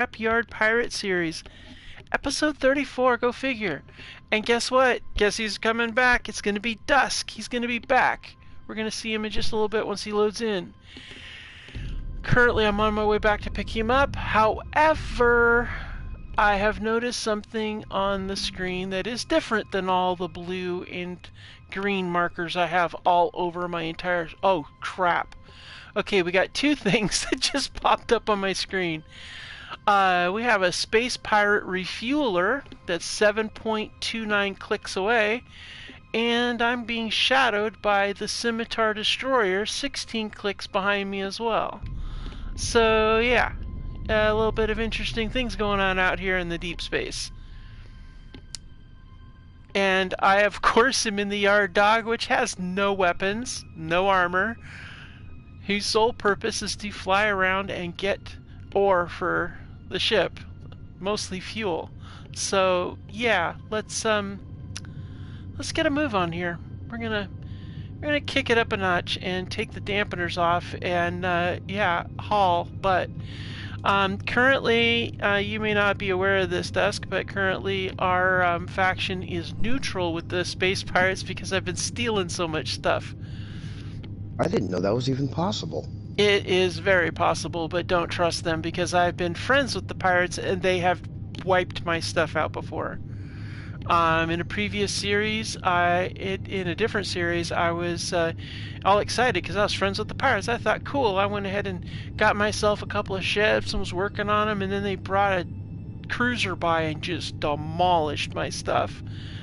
Scrapyard Pirate Series, episode 34, go figure. And guess what? Guess who's coming back? It's going to be Dusk. He's going to be back. We're going to see him in just a little bit once he loads in. Currently, I'm on my way back to pick him up. However, I have noticed something on the screen that is different than all the blue and green markers I have all over my entire... Oh, crap. Okay, we got two things that just popped up on my screen. We have a Space Pirate Refueler that's 7.29 clicks away, and I'm being shadowed by the Scimitar Destroyer 16 clicks behind me as well. So yeah, a little bit of interesting things going on out here in the deep space. And I, of course, am in the Yard Dog, which has no weapons, no armor, whose sole purpose is to fly around and get ore for the ship, mostly fuel. So yeah, let's get a move on here. We're gonna kick it up a notch and take the dampeners off and yeah, haul. But currently, you may not be aware of this, Dusk, but currently our faction is neutral with the Space Pirates because I've been stealing so much stuff. I didn't know that was even possible. It is very possible, but don't trust them because I've been friends with the pirates and they have wiped my stuff out before. In a previous series, in a different series, I was all excited because I was friends with the pirates. I thought, cool, I went ahead and got myself a couple of ships and was working on them, and then they brought a cruiser by and just demolished my stuff.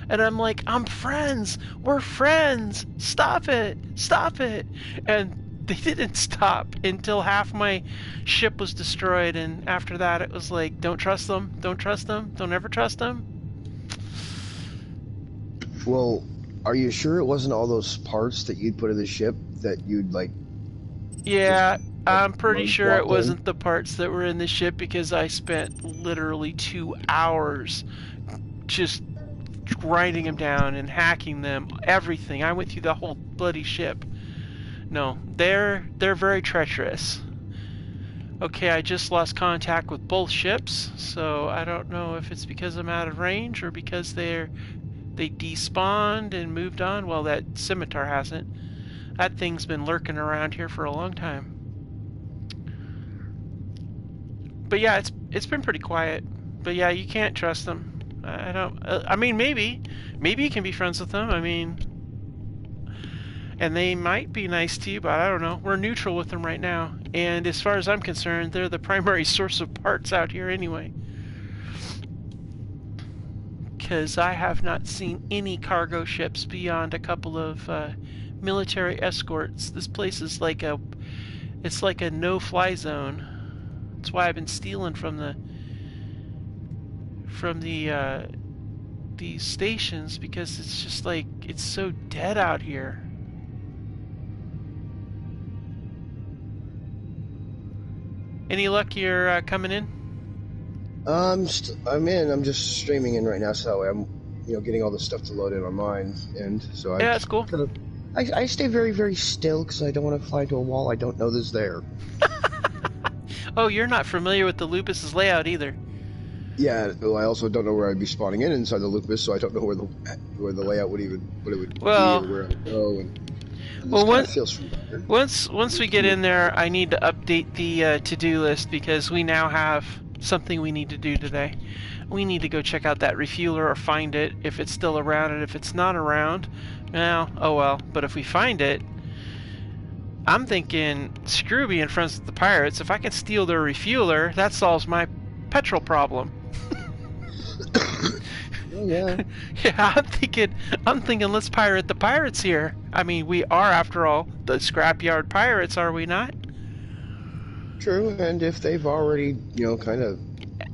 And I'm like, I'm friends! We're friends! Stop it! Stop it! And they didn't stop until half my ship was destroyed, and after that it was like, don't trust them, don't trust them, don't ever trust them. Well, are you sure it wasn't all those parts that you'd put in the ship that you'd like... Yeah, I'm pretty sure it wasn't the parts that were in the ship because I spent literally 2 hours just grinding them down and hacking them, everything. I went through the whole bloody ship. No, they're very treacherous. Okay, I just lost contact with both ships, so I don't know if it's because I'm out of range or because they despawned and moved on. Well, that Scimitar hasn't. That thing's been lurking around here for a long time. But yeah, it's been pretty quiet. But yeah, you can't trust them. I don't. I mean, maybe you can be friends with them. I mean, and they might be nice to you, but I don't know. We're neutral with them right now, and as far as I'm concerned, they're the primary source of parts out here anyway. Because I have not seen any cargo ships beyond a couple of military escorts. This place is like it's like a no-fly zone. That's why I've been stealing from these stations, because it's just like, it's so dead out here. Any luck you're coming in? I'm in. I'm just streaming in right now, so I'm, getting all the stuff to load in on mine, and so yeah, that's cool. I stay very, very still because I don't want to fly into a wall I don't know is there. Oh, you're not familiar with the Lupis' layout either. Yeah, well, I also don't know where I'd be spawning in inside the Lupis, so I don't know where the layout would even be or where I'd go. And well, once we get in there, I need to update the to-do list because we now have something we need to do today. We need to go check out that refueler or find it if it's still around, and if it's not around, well, oh well. But if we find it, I'm thinking, screw being friends with the pirates. If I can steal their refueler, that solves my petrol problem. Oh, yeah. Yeah, I'm thinking let's pirate the pirates here. I mean, we are, after all, the Scrapyard Pirates, are we not? True, and if they've already, kind of...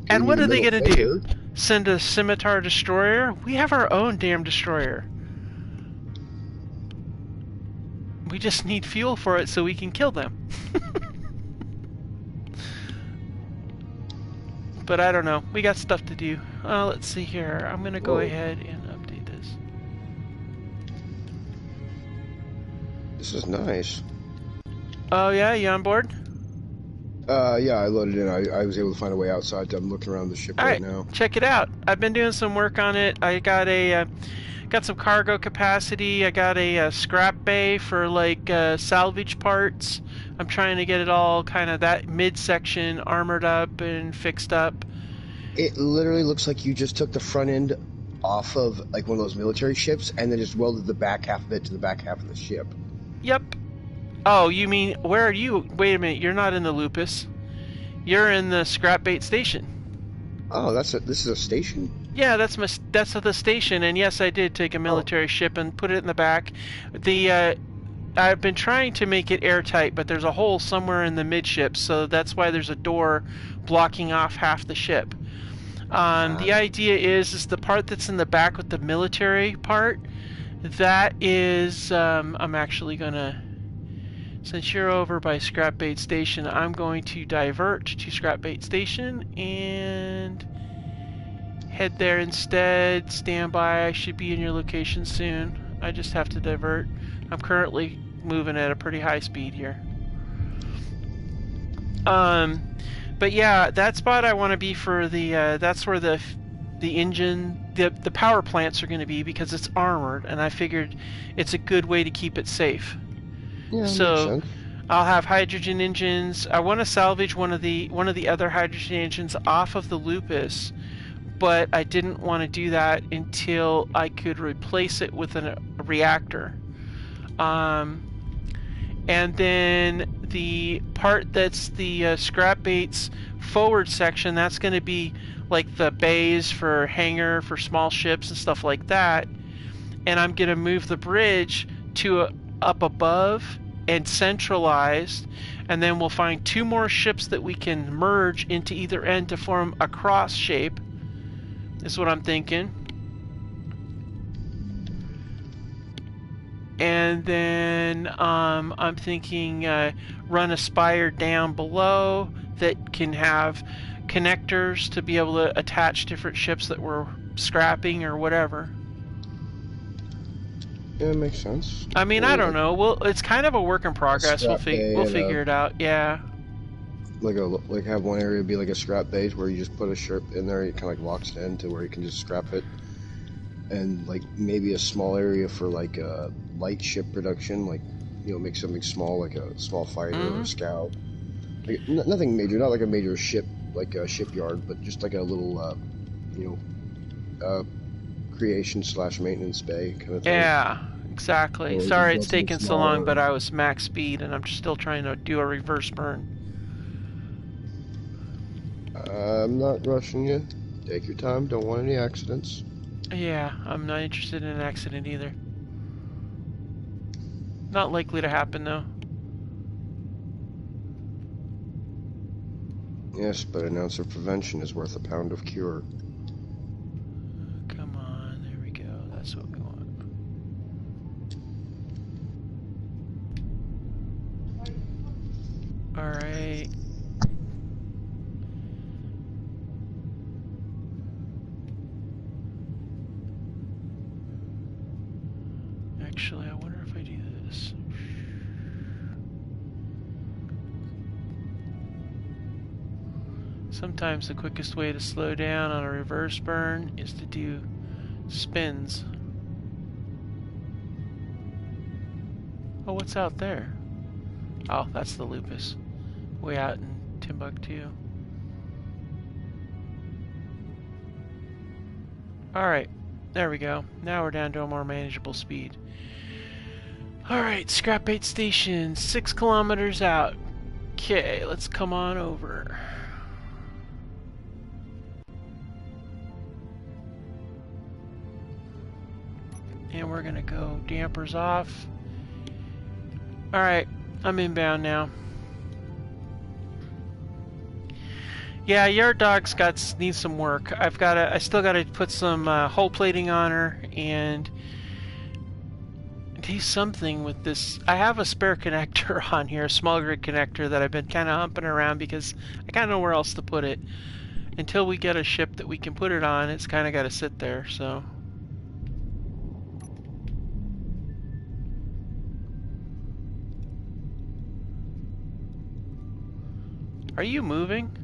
And what are they going to do? Send a Scimitar Destroyer? We have our own damn destroyer. We just need fuel for it so we can kill them. But I don't know. We got stuff to do. Let's see here. I'm going to go ahead and update this. This is nice. Oh yeah, you on board? Yeah, I loaded in. I was able to find a way outside. I'm looking around the ship All right right, now. check it out. I've been doing some work on it. I got a got some cargo capacity. I got a scrap bay for like salvage parts. I'm trying to get it all kind of that midsection armored up and fixed up. It literally looks like you just took the front end off of like one of those military ships and then just welded the back half of it to the back half of the ship. Yep. Oh, you mean where are you? Wait a minute. You're not in the Lupis. You're in the scrap bait station. Oh, this is a station? Yeah, that's the station, and yes, I did take a military ship and put it in the back. The I've been trying to make it airtight, but there's a hole somewhere in the midship, so that's why there's a door blocking off half the ship. The idea is the part that's in the back with the military part. That is, I'm actually gonna. Since you're over by Scrapbait Station, I'm going to divert to Scrapbait Station and head there instead. Stand by. I should be in your location soon. I just have to divert. I'm currently moving at a pretty high speed here. But yeah, that spot I want to be for the. That's where the engine, the power plants are going to be because it's armored, and I figured it's a good way to keep it safe. Yeah, So makes sense. I'll have hydrogen engines. I want to salvage one of the other hydrogen engines off of the Lupis, but I didn't want to do that until I could replace it with a reactor. And then the part that's the scrap baits forward section, that's going to be like the bays for hangar for small ships and stuff like that. And I'm going to move the bridge to up above and centralized, and then we'll find 2 more ships that we can merge into either end to form a cross shape. Is what I'm thinking. And then I'm thinking run a spire down below that can have connectors to be able to attach different ships that we're scrapping or whatever. Yeah, it makes sense. I mean, I don't know. Well, it's kind of a work in progress. We'll figure it out. Yeah. Like have one area be like a scrap base where you just put a ship in there, it kind of like locks it in to where you can just scrap it, and like maybe a small area for like a light ship production, like make something small like a small fighter or a scout, like, nothing major, not like a major ship like a shipyard, but just like a little creation / maintenance bay kind of thing. Yeah, exactly. Sorry it's taken so long, but I was max speed and I'm still trying to do a reverse burn. I'm not rushing you. Take your time. Don't want any accidents. Yeah, I'm not interested in an accident either. Not likely to happen though. Yes, but an ounce of prevention is worth a pound of cure. Come on, there we go. That's what we want. Alright. Actually, I wonder if I do this. Sometimes the quickest way to slow down on a reverse burn is to do spins. Oh, what's out there? Oh, that's the Lupis. Way out in Timbuktu. Alright, there we go. Now we're down to a more manageable speed. Alright, scrap bait station, 6 kilometers out. Okay, let's come on over. And we're gonna go dampers off. Alright, I'm inbound now. Yeah, Yard Dog's needs some work. I still gotta put some hull plating on her and do something with this. I have a spare connector on here, a small grid connector that I've been kind of humping around because I kind of know where else to put it. Until we get a ship that we can put it on, it's kind of got to sit there, so. Are you moving?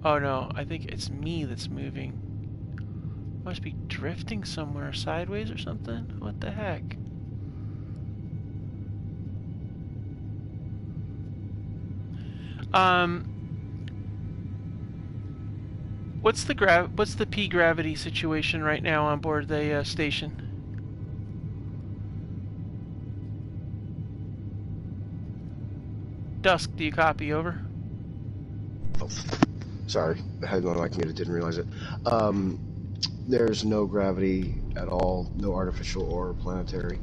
Oh no, I think it's me that's moving. Must be drifting somewhere sideways or something? What the heck? What's the P gravity situation right now on board the station? Dusk, do you copy? Over. Oh, sorry, I had my mic muted, didn't realize it. There's no gravity at all, no artificial or planetary.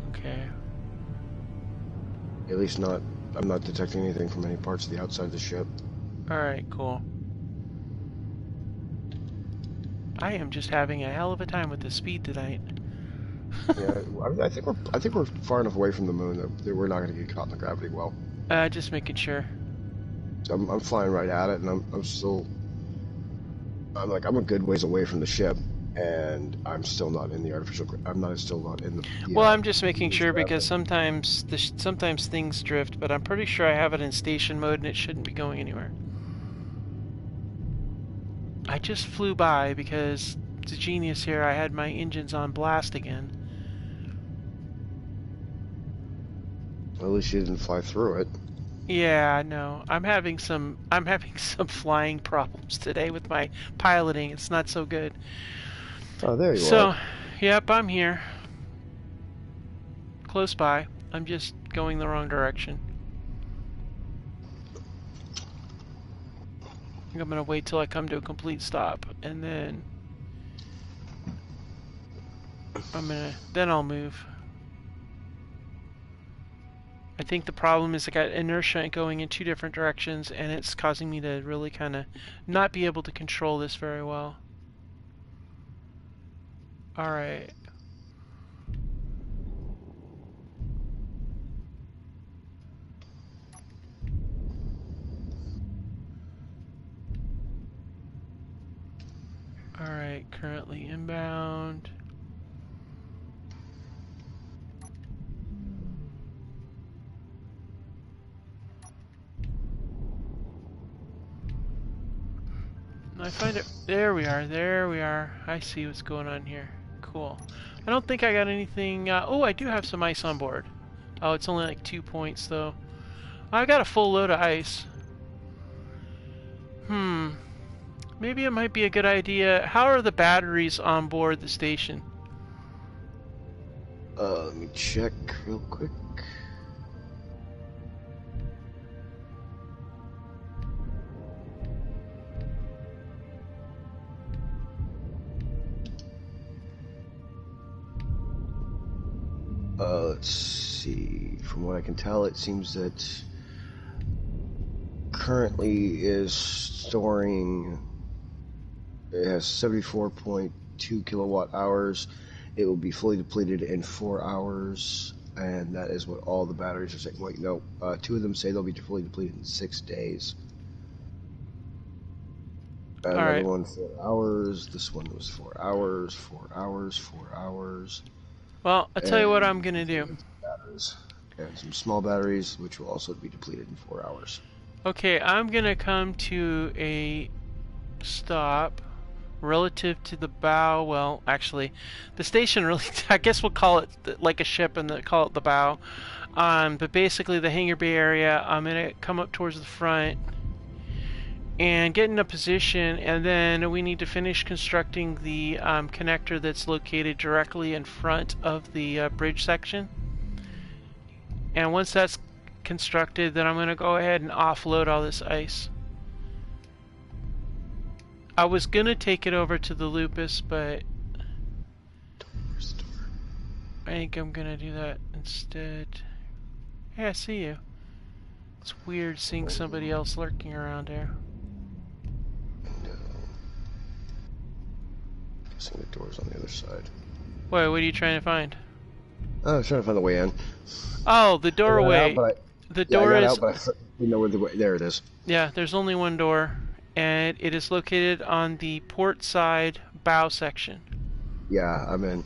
Okay. At least not, I'm not detecting anything from any parts of the outside of the ship. Alright, cool. I am just having a hell of a time with the speed tonight. Yeah, I think we're far enough away from the moon that we're not going to get caught in the gravity well. Just making sure. So I'm flying right at it, and I'm a good ways away from the ship, and I'm still not in the artificial. Still not in the. Well, I'm just making sure because sometimes things drift, but I'm pretty sure I have it in station mode and it shouldn't be going anywhere. I just flew by because it's a genius here. I had my engines on blast again. Well, at least you didn't fly through it. Yeah, no. I'm having some flying problems today with my piloting. It's not so good. Oh, there you are. So, yep, I'm here. Close by. I'm just going the wrong direction. I think I'm gonna wait till I come to a complete stop, and then then I'll move. I think the problem is I got inertia going in two different directions, and it's causing me to really kind of not be able to control this very well. Alright. Alright, currently inbound. I find it. There we are. I see what's going on here. Cool. I don't think I got anything. Oh, I do have some ice on board. Oh, it's only like 2 points though. I got a full load of ice. Maybe it might be a good idea. How are the batteries on board the station? Let me check real quick. Let's see. From what I can tell, it seems that currently is storing. It has 74.2 kilowatt hours. It will be fully depleted in 4 hours, and that is what all the batteries are saying. Wait, no. 2 of them say they'll be fully depleted in 6 days. Another one 4 hours. This one was 4 hours. 4 hours. 4 hours. Well, I'll tell you what I'm gonna do. Batteries. And some small batteries, which will also be depleted in 4 hours. Okay, I'm gonna come to a stop relative to the bow. Well, actually, the station really, I guess we'll call it like a ship and call it the bow. But basically the hangar bay area, I'm gonna come up towards the front and get in a position, and then we need to finish constructing the connector that's located directly in front of the bridge section. And once that's constructed, then I'm going to go ahead and offload all this ice. I was going to take it over to the Lupis, but I think I'm going to do that instead. Hey, I see you. It's weird seeing somebody else lurking around there. Guessing the door's on the other side. Wait, what are you trying to find? I was trying to find the way in. Oh, the doorway. The door is. Out, but I didn't know where the way. There it is. Yeah, there's only one door, and it is located on the port side bow section. Yeah, I'm in.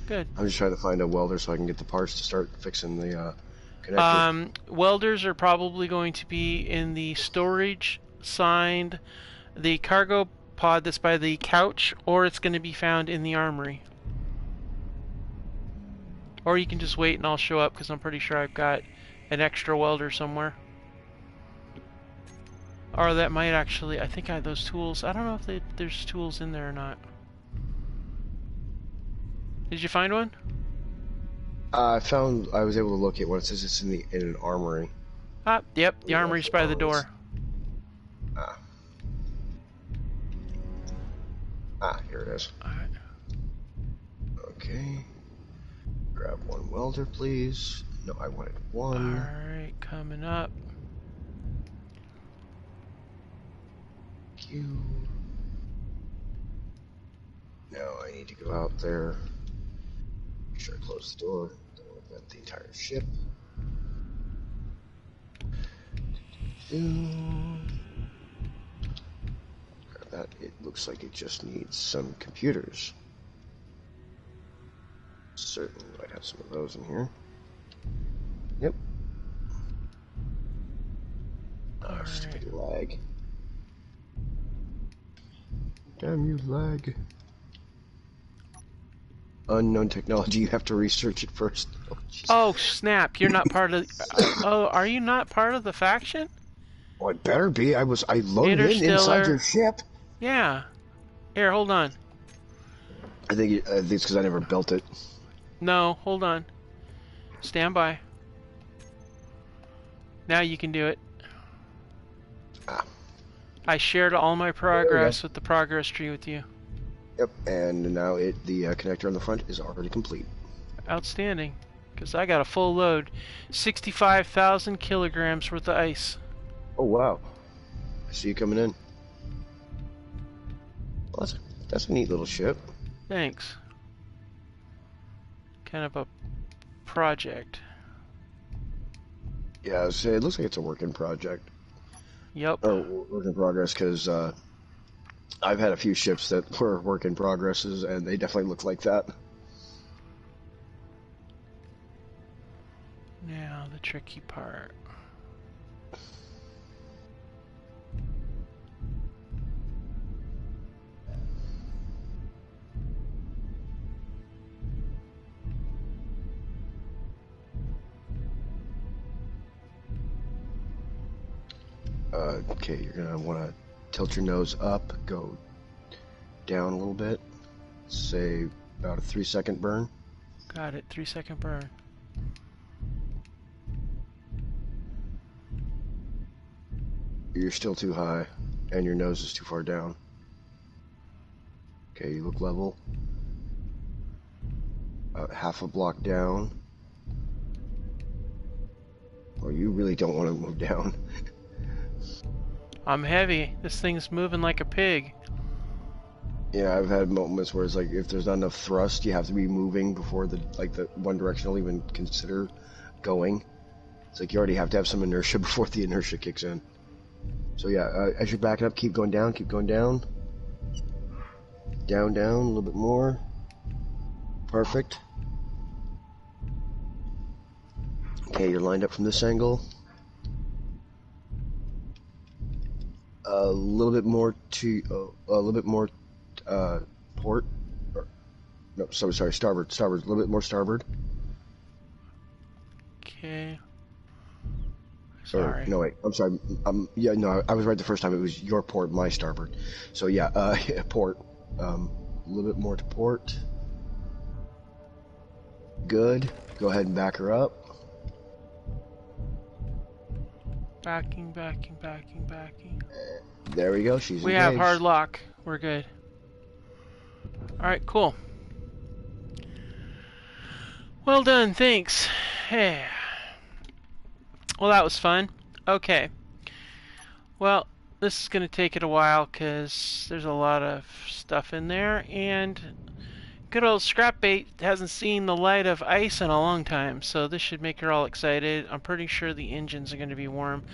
Good. I'm just trying to find a welder so I can get the parts to start fixing Connector. Welders are probably going to be in the storage signed, the cargo pod that's by the couch, or it's going to be found in the armory. Or you can just wait and I'll show up because I'm pretty sure I've got an extra welder somewhere. Or that might actually, I think I have those tools. I don't know if there's tools in there or not. Did you find one? I was able to locate one. It says it's in an armory. Ah, yep, the armory's by the door. Here it is. Alright. Okay. Grab one welder, please. No, I wanted one. Alright, coming up. Thank you. Now I need to go out there. Make sure I close the door. Don't want to vet the entire ship. Grab that. It looks like it just needs some computers. Certainly might have some of those in here. Yep. Stupid lag. Damn you, lag. Unknown technology, you have to research it first. Oh, snap, you're not part of... oh, are you not part of the faction? Oh, it better be. I loaded in inside your ship. Yeah. Here, hold on. I think it's because I never built it. No, hold on. Stand by. Now you can do it. I shared all my progress with the progress tree with you. Yep, and now the connector on the front is already complete. Outstanding. Because I got a full load. 65,000 kilograms worth of ice. Oh, wow. I see you coming in. Well, that's a neat little ship. Thanks. Kind of a project. Yeah, I was saying, it looks like it's a work in project. Yep. Or work in progress, because I've had a few ships that were work in progresses, and they definitely look like that. Now, the tricky part. Okay, you're gonna want to tilt your nose up, go down a little bit, say about a 3-second burn. Got it, 3-second burn. You're still too high, and your nose is too far down. Okay, you look level. Half a block down. Oh, you really don't want to move down. I'm heavy. This thing's moving like a pig. Yeah, I've had moments where it's like if there's not enough thrust, you have to be moving before the one direction will even consider going. It's like you already have to have some inertia before the inertia kicks in. So yeah, as you're backing up, keep going down, keep going down. Down, a little bit more. Perfect. Okay, you're lined up from this angle. A little bit more port. No, sorry, starboard. A little bit more starboard. Okay. Sorry. No, wait. I'm sorry. Yeah, no, I was right the first time. It was your port, my starboard. So yeah, port. A little bit more to port. Good. Go ahead and back her up. Backing. There we go. She's We engaged. have hard lock. We're good. Alright, cool. Well done, thanks. Hey. Well, that was fun. Okay. Well, this is going to take it a while because there's a lot of stuff in there, and good old Scrapbait hasn't seen the light of ice in a long time, so this should make her all excited. I'm pretty sure the engines are going to be warm,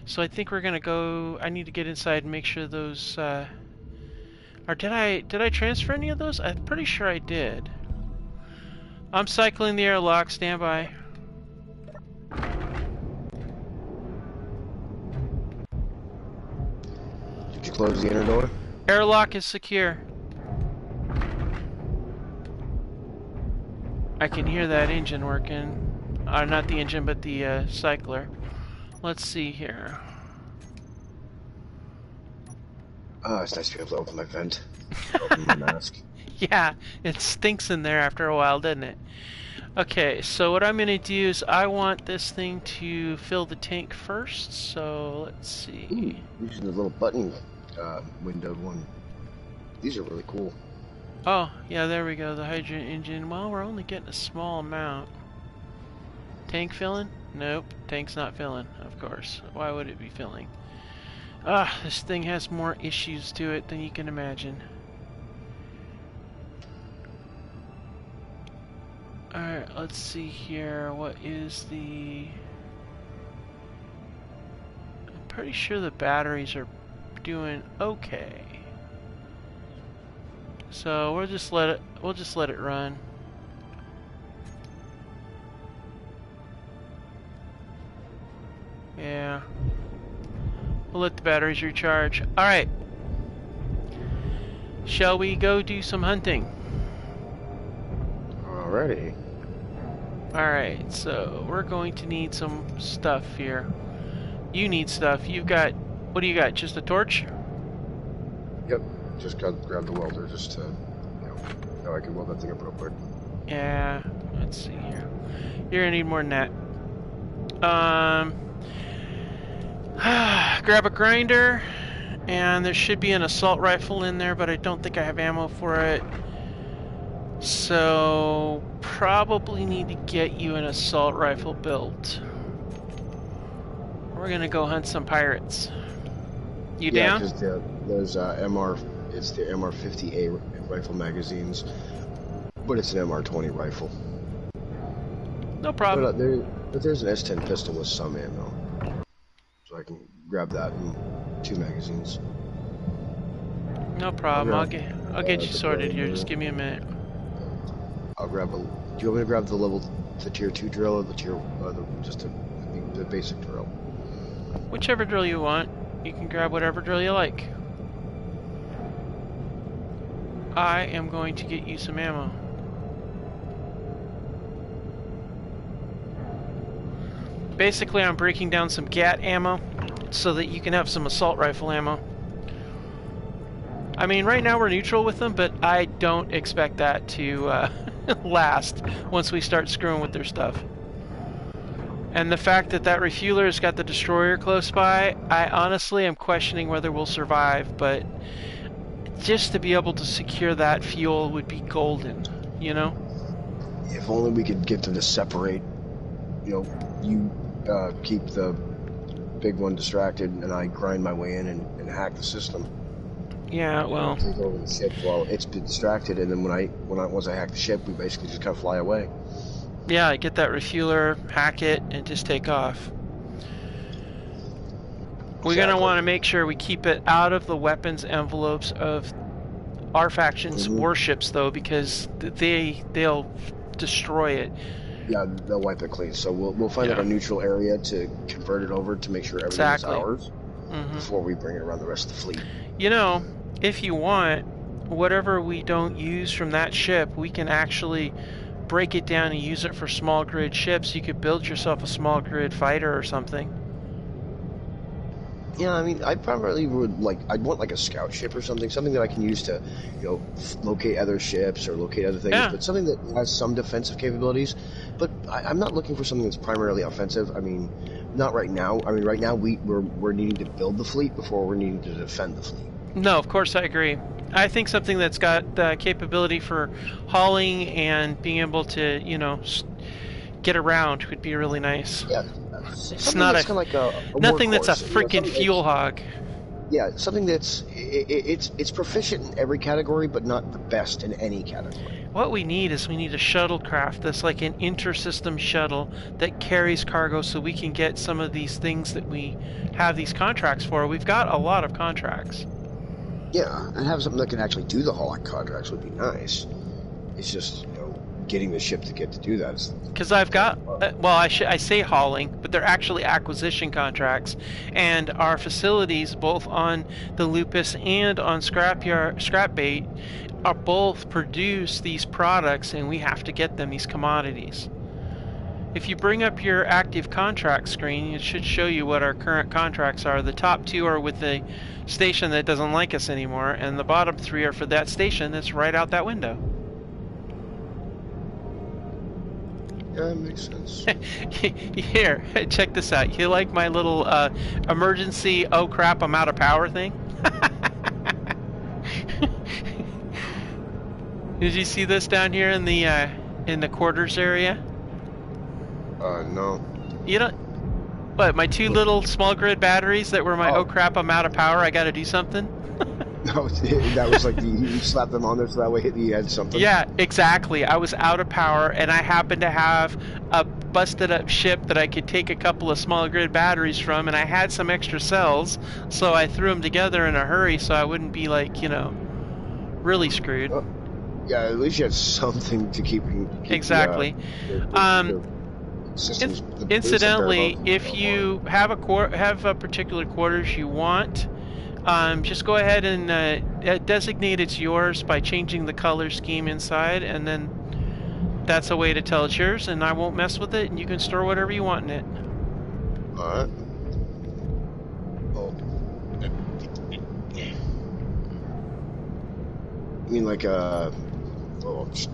so I think we're going to go. I need to get inside and make sure those or did I transfer any of those? I'm pretty sure I did. I'm cycling the airlock. Stand by. Did you close the inner door? Airlock is secure. I can hear that engine working. Not the engine, but the cycler. Let's see here. Oh, it's nice to be able to open my vent. Open my mask. Yeah, it stinks in there after a while, doesn't it? Okay, so what I'm going to do is I want this thing to fill the tank first, so let's see. Ooh, using the little button windowed one. These are really cool. Oh, yeah, there we go, the hydrogen engine. Well, we're only getting a small amount. Tank filling? Nope, tank's not filling, of course. Why would it be filling? Ah, this thing has more issues to it than you can imagine. Alright, let's see here. What is the... I'm pretty sure the batteries are doing okay. So we'll just let it run. Yeah. We'll let the batteries recharge. Alright. Shall we go do some hunting? Alrighty. Alright, so we're going to need some stuff here. You need stuff. You've got... What do you got? Just a torch? Yep. Just got to grab the welder just to... I can weld that thing up real quick. Yeah. Let's see here. You're gonna need more than that. Grab a grinder, and there should be an assault rifle in there, but I don't think I have ammo for it. So probably need to get you an assault rifle built. We're gonna go hunt some pirates. You down? Yeah, because there's it's the MR50A rifle magazines, but it's an MR20 rifle. No problem. But there's an S10 pistol with some ammo. So I can grab that in 2 magazines. No problem. I'll get you sorted here. Just give me a minute. I'll grab a... Do you want me to grab the tier 2 drill or the basic drill? Whichever drill you want. You can grab whatever drill you like. I am going to get you some ammo. Basically, I'm breaking down some GAT ammo so that you can have some assault rifle ammo. I mean, right now we're neutral with them, but I don't expect that to last once we start screwing with their stuff. And the fact that that refueler's got the destroyer close by, I honestly am questioning whether we'll survive, but just to be able to secure that fuel would be golden, you know? If only we could get them to separate. You keep the big one distracted, and I grind my way in and hack the system. Yeah, well... Take over the ship while it's been distracted, and then once I hack the ship, we basically just kind of fly away. Yeah, get that refueler, hack it, and just take off. We're going to want to make sure we keep it out of the weapons envelopes of our faction's warships, though, because they'll destroy it. Yeah, they'll wipe it clean. So we'll find out a neutral area to convert it over to make sure everything's ours before we bring it around the rest of the fleet. You know, if you want, whatever we don't use from that ship, we can actually break it down and use it for small grid ships. You could build yourself a small grid fighter or something. Yeah, I mean, I primarily I'd want like a scout ship or something that I can use to, locate other ships or locate other things, but something that has some defensive capabilities. But I'm not looking for something that's primarily offensive. I mean, not right now. I mean, right now we're needing to build the fleet before we're needing to defend the fleet. No, of course I agree. I think something that's got the capability for hauling and being able to, get around would be really nice. Yeah. It's not nothing that's a freaking fuel hog. Yeah, something that's it's proficient in every category, but not the best in any category. What we need is a shuttlecraft that's like an inter-system shuttle that carries cargo, so we can get some of these things that we have these contracts for. We've got a lot of contracts. Yeah, and have something that can actually do the hauling contracts would be nice. It's just getting the ship to get to do that. Because I've got, well, I say hauling, but they're actually acquisition contracts, and our facilities, both on the Lupis and on Scrapbait, are both produce these products, and we have to get them these commodities. If you bring up your active contract screen, it should show you what our current contracts are. The top 2 are with the station that doesn't like us anymore, and the bottom 3 are for that station that's right out that window. Yeah, that makes sense. Here, check this out. You like my little emergency, oh crap, I'm out of power thing? Did you see this down here in the quarters area? No. You don't... What, my 2 little small grid batteries that were my, oh crap, I'm out of power, I gotta do something? No, that was like you slapped them on there so that way you had something. Yeah, exactly. I was out of power, and I happened to have a busted up ship that I could take a couple of small grid batteries from, and I had some extra cells, so I threw them together in a hurry so I wouldn't be like, you know, really screwed. Yeah, at least you had something to keep exactly. Incidentally, if you have a particular quarters you want, just go ahead and designate it's yours by changing the color scheme inside, and then that's a way to tell it's yours, and I won't mess with it, and you can store whatever you want in it. Alright. Oh. I mean, like, I was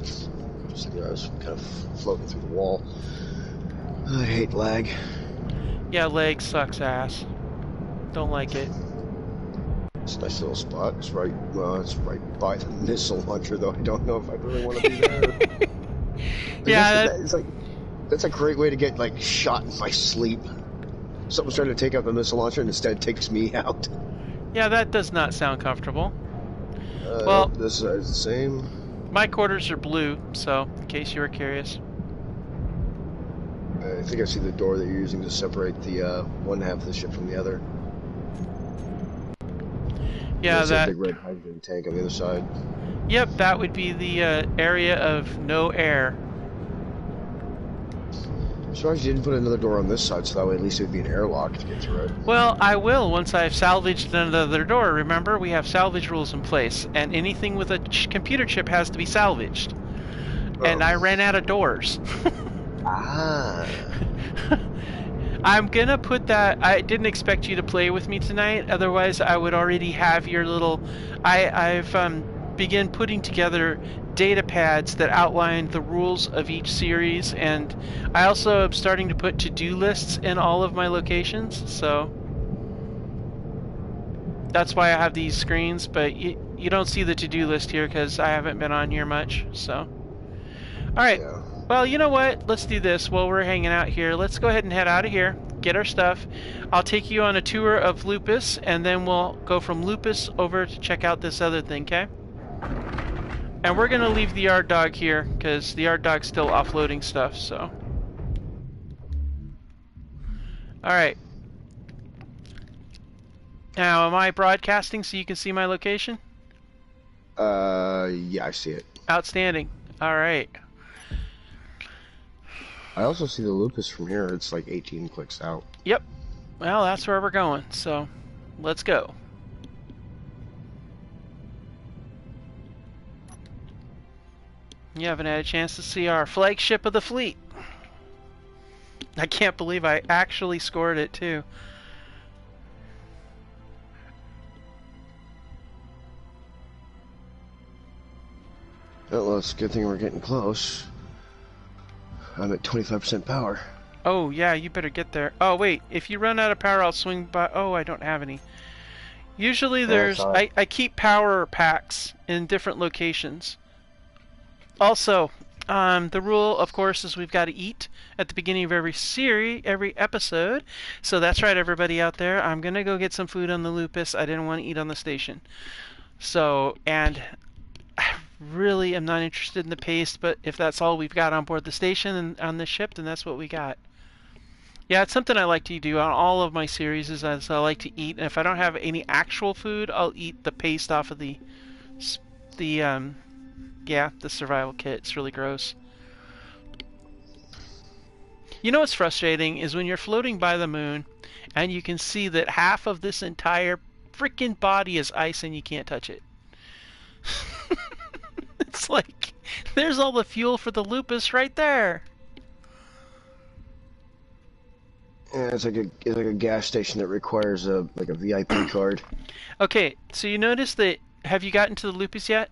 kind of floating through the wall. I hate lag. Yeah, lag sucks ass. Don't like it. It's a nice little spot. It's right by the missile launcher, though. I don't know if I really want to be there. Yeah, it's like that's a great way to get like shot in my sleep. Someone's trying to take out the missile launcher and instead takes me out. Yeah, that does not sound comfortable. Well, this is the same. My quarters are blue, so in case you were curious. I think I see the door that you're using to separate the one half of the ship from the other. Yeah, that big red hydrogen tank on the other side. Yep, that would be the area of no air. I'm surprised you didn't put another door on this side, so that way at least it would be an airlock to get through it. Well, I will once I've salvaged another door. Remember, we have salvage rules in place, and anything with a computer chip has to be salvaged. Oh. And I ran out of doors. Ah. I'm gonna put that. I didn't expect you to play with me tonight. Otherwise, I would already have your little. I've begun putting together data pads that outline the rules of each series, and I also am starting to put to-do lists in all of my locations. So that's why I have these screens. But you don't see the to-do list here because I haven't been on here much. So, all right. Yeah. Well, you know what? Let's do this while we're hanging out here. Let's go ahead and head out of here, get our stuff. I'll take you on a tour of Lupis, and then we'll go from Lupis over to check out this other thing, okay? And we're going to leave the yard dog here, because the yard dog's still offloading stuff, so. Alright. Now, am I broadcasting so you can see my location? Yeah, I see it. Outstanding. Alright. I also see the Lupis from here. It's like 18 clicks out. Yep. Well, that's where we're going. So, let's go. You haven't had a chance to see our flagship of the fleet. I can't believe I actually scored it, too. Well, it's a good thing we're getting close. I'm at 25% power. Oh, yeah, you better get there. Oh, wait, if you run out of power, I'll swing by... Oh, I don't have any. Usually there's... I keep power packs in different locations. Also, the rule, of course, is we've got to eat at the beginning of every series, every episode. So that's right, everybody out there. I'm going to go get some food on the Lupis. I didn't want to eat on the station. So, and... really am not interested in the paste, but if that's all we've got on board the station and on this ship, then that's what we got. Yeah, it's something I like to do on all of my series, is I like to eat, and if I don't have any actual food, I'll eat the paste off of the survival kit. It's really gross. You know what's frustrating is when you're floating by the moon and you can see that half of this entire freaking body is ice and you can't touch it. It's like, there's all the fuel for the Lupus right there. Yeah, it's like a gas station that requires a VIP card. Okay, so you notice that, have you gotten to the Lupus yet?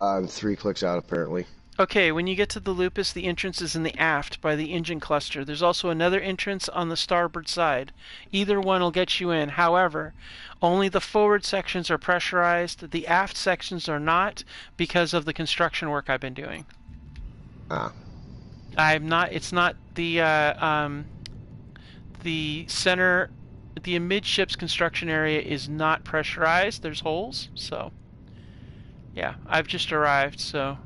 I'm 3 clicks out apparently. Okay, when you get to the Lupus, the entrance is in the aft by the engine cluster. There's also another entrance on the starboard side. Either one will get you in. However, only the forward sections are pressurized. The aft sections are not because of the construction work I've been doing. Ah. It's not the center, the amidships construction area is not pressurized. There's holes, so yeah, I've just arrived, so.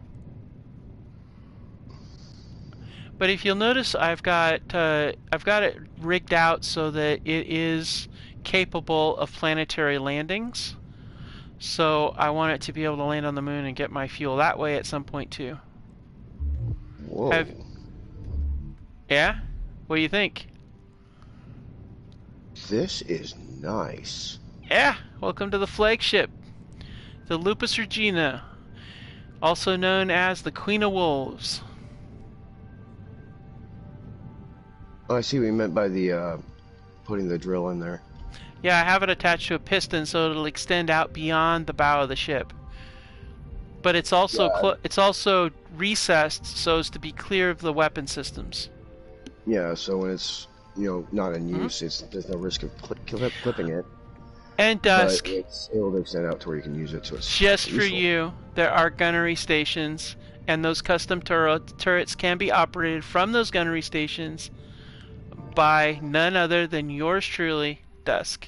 But if you'll notice, I've got it rigged out so that it is capable of planetary landings. So I want it to be able to land on the moon and get my fuel that way at some point too. Whoa. Yeah? What do you think? This is nice. Yeah, welcome to the flagship, the Lupis Regina, also known as the Queen of Wolves. Oh, I see what you meant by the putting the drill in there. Yeah, I have it attached to a piston so it'll extend out beyond the bow of the ship. But it's also it's also recessed so as to be clear of the weapon systems. Yeah, so when it's not in use, there's no risk of clipping it. And Dusk, But it's able to extend out to where you can use it. So it's just for useful. you, there are gunnery stations, and those custom turrets can be operated from those gunnery stations by none other than yours truly, Dusk.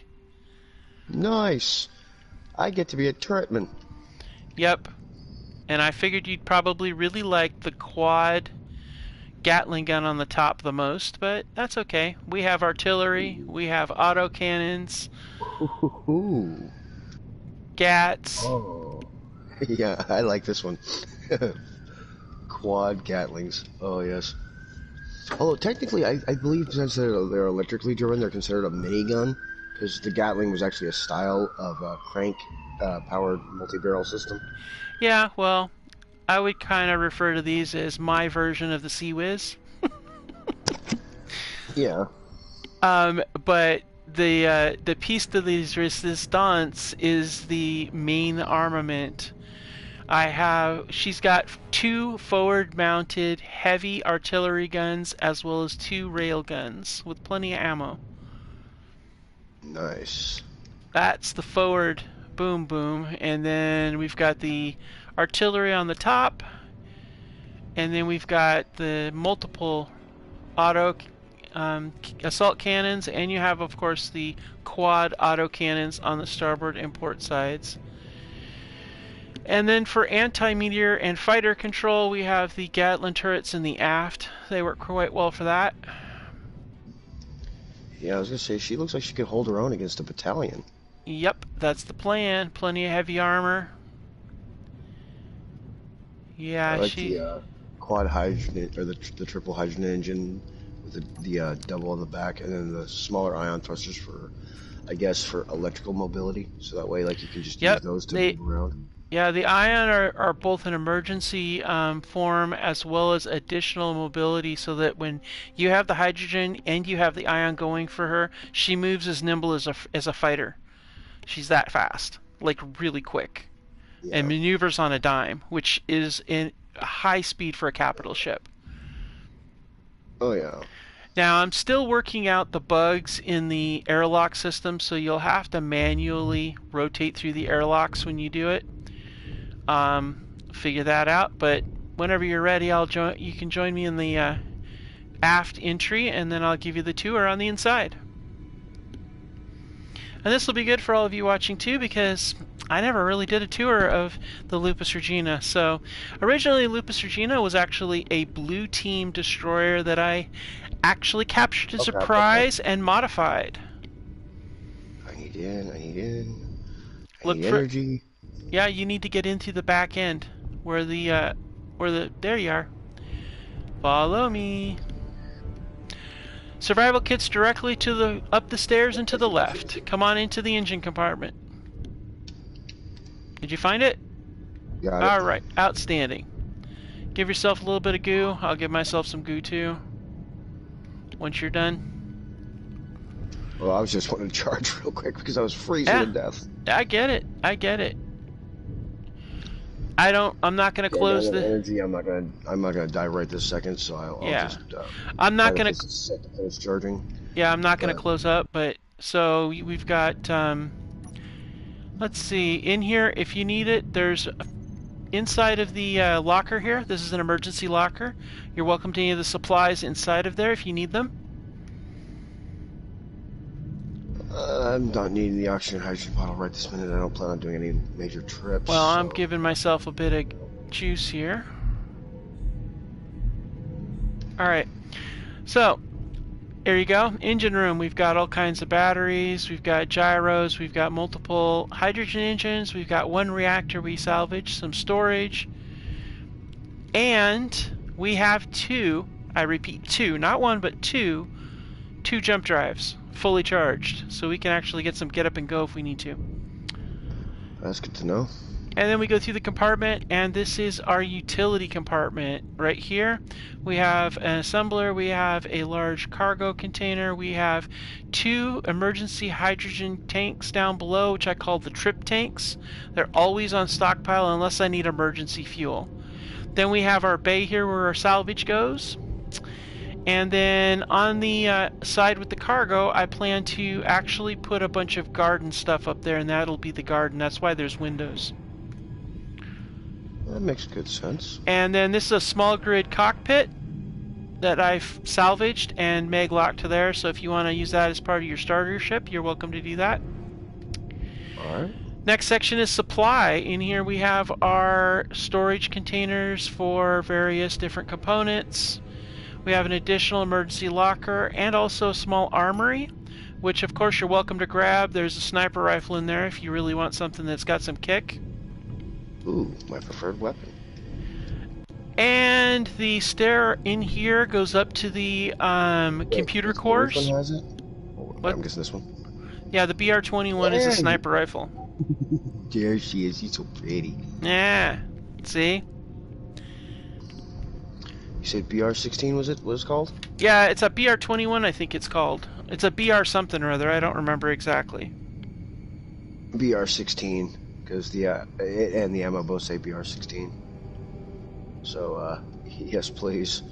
Nice. I get to be a turretman. Yep. And I figured you'd probably really like the quad Gatling gun on the top the most, but that's okay. We have artillery, we have auto cannons, Ooh. Gats. Oh. Yeah, I like this one. Quad Gatlings. Oh, yes. Although, technically, I believe since they're electrically driven, they're considered a minigun, because the Gatling was actually a style of crank-powered multi-barrel system. Yeah, well, I would kind of refer to these as my version of the Sea Whiz. Yeah. But the piece de resistance is the main armament. She's got 2 forward-mounted heavy artillery guns as well as 2 rail guns with plenty of ammo. Nice. That's the forward boom boom, and then we've got the artillery on the top, and then we've got the multiple auto assault cannons, and you have, of course, the quad auto cannons on the starboard and port sides. And then for anti-meteor and fighter control, we have the Gatling turrets in the aft. They work quite well for that. Yeah, I was going to say, she looks like she could hold her own against a battalion. Yep, that's the plan. Plenty of heavy armor. Yeah, I like the quad hydrogen, or the triple hydrogen engine with the double on the back, and then the smaller ion thrusters for, I guess, for electrical mobility. So that way, like, you can just use those to move around. Yeah, the ion are both an emergency form as well as additional mobility, so that when you have the hydrogen and you have the ion going for her, she moves as nimble as a fighter. She's that fast, like really quick, and maneuvers on a dime, which is in high speed for a capital ship. Oh yeah. Now I'm still working out the bugs in the airlock system, so you'll have to manually rotate through the airlocks when you do it. Figure that out, but whenever you're ready, you can join me in the aft entry, and then I'll give you the tour on the inside. And this will be good for all of you watching too, because I never really did a tour of the Lupis Regina. So originally Lupis Regina was actually a blue team destroyer that I actually captured as a prize and modified. I need in. Look for energy. Yeah, you need to get into the back end where there you are. Follow me. Survival kit's directly to the up the stairs and to the left. Come on into the engine compartment. Did you find it? Got it. All right, outstanding. Give yourself a little bit of goo. I'll give myself some goo too. Once you're done. Well, I was just wanting to charge real quick because I was freezing to death. I get it. I get it. I'm not gonna close the energy. I'm not gonna die right this second. So I'll just. I'm not gonna set to finish charging. Yeah, I'm not gonna close up. But so we've got. Let's see. In here, if you need it, there's inside of the locker here. This is an emergency locker. You're welcome to any of the supplies inside of there if you need them. I'm not needing the oxygen hydrogen bottle right this minute. I don't plan on doing any major trips. Well, I'm giving myself a bit of juice here. Alright, so there you go. Engine room. We've got all kinds of batteries. We've got gyros. We've got multiple hydrogen engines. We've got one reactor we salvaged, some storage. And we have two, I repeat, two, not one, but two jump drives. Fully charged, so we can actually get some get up and go if we need to. That's good to know. And then we go through the compartment, and this is our utility compartment right here. We have an assembler, we have a large cargo container, we have two emergency hydrogen tanks down below, which I call the trip tanks. They're always on stockpile unless I need emergency fuel. Then we have our bay here where our salvage goes. And then on the side with the cargo, I plan to actually put a bunch of garden stuff up there, and that'll be the garden. That's why there's windows. That makes good sense. And then this is a small grid cockpit that I've salvaged and mag-locked to there, so if you want to use that as part of your starter ship, you're welcome to do that. Alright. Next section is supply. In here we have our storage containers for various different components. We have an additional emergency locker and also a small armory, which of course you're welcome to grab. There's a sniper rifle in there if you really want something that's got some kick. Ooh, my preferred weapon. And the stair in here goes up to the computer cores. Which one has it? What? I'm guessing this one. Yeah, the BR-21 is a sniper rifle. There she is. She's so pretty. Yeah. See? You said BR-16 was it? What it's called? Yeah, it's a BR-21, I think it's called. It's a BR something or other. I don't remember exactly. BR-16, because it and the ammo both say BR-16. So, yes, please.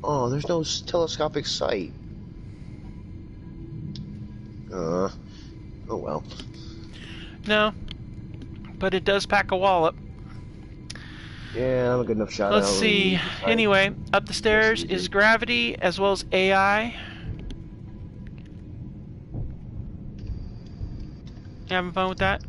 Oh, there's no telescopic sight. Oh well. No. But it does pack a wallop. Yeah, I'm a good enough shot. Let's see. Anyway, up the stairs is gravity as well as AI. You having fun with that?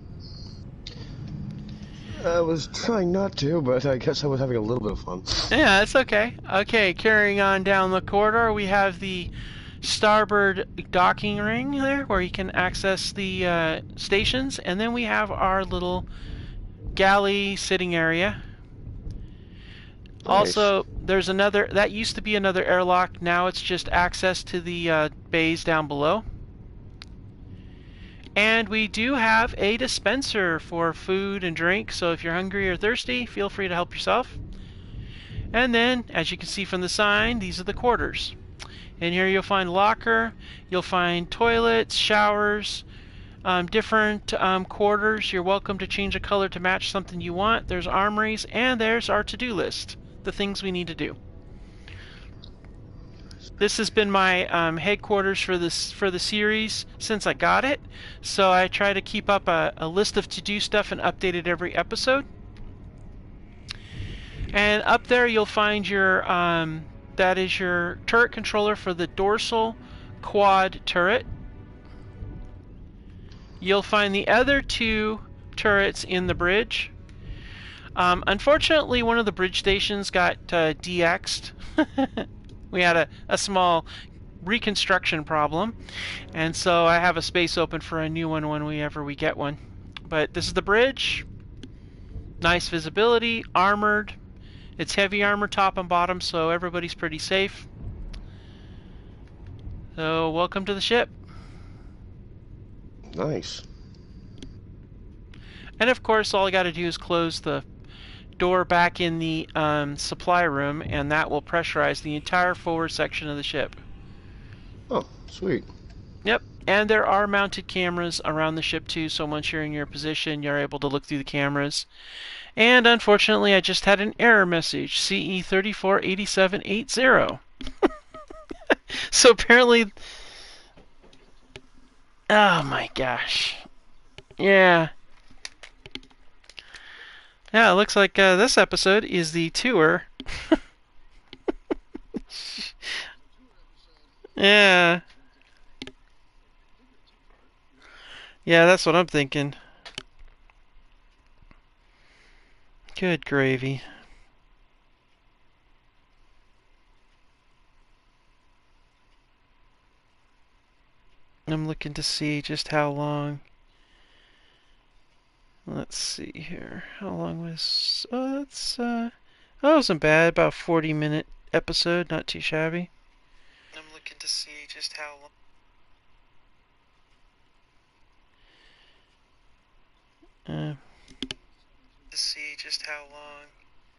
I was trying not to, but I guess I was having a little bit of fun. Yeah, it's okay. Okay, carrying on down the corridor, we have the starboard docking ring there where you can access the stations, and then we have our little galley sitting area. Nice. Also, there's another, that used to be another airlock, now it's just access to the bays down below. And we do have a dispenser for food and drink, so if you're hungry or thirsty, feel free to help yourself. And then, as you can see from the sign, these are the quarters. In here you'll find locker, you'll find toilets, showers, different quarters. You're welcome to change a color to match something you want. There's armories, and there's our to-do list, the things we need to do. This has been my headquarters for the series since I got it, so I try to keep up a list of to-do stuff and update it every episode. And up there you'll find your that is your turret controller for the dorsal quad turret. You'll find the other two turrets in the bridge. Unfortunately, one of the bridge stations got DX'd. We had a small reconstruction problem, and so I have a space open for a new one whenever we get one. But this is the bridge. Nice visibility, armored. It's heavy armor top and bottom, so everybody's pretty safe. So, welcome to the ship. Nice. And of course, all I got to do is close the door back in the supply room, and that will pressurize the entire forward section of the ship. Oh, sweet. Yep, and there are mounted cameras around the ship too, so once you're in your position, you're able to look through the cameras. And unfortunately, I just had an error message, CE348780. So apparently... Oh my gosh. Yeah. Yeah, it looks like this episode is the tour. Yeah. Yeah, that's what I'm thinking. Good gravy. I'm looking to see just how long. Let's see here. How long was... Oh, that's... Oh, it wasn't bad. About a 40-minute episode. Not too shabby. I'm looking to see just how long... to see just how long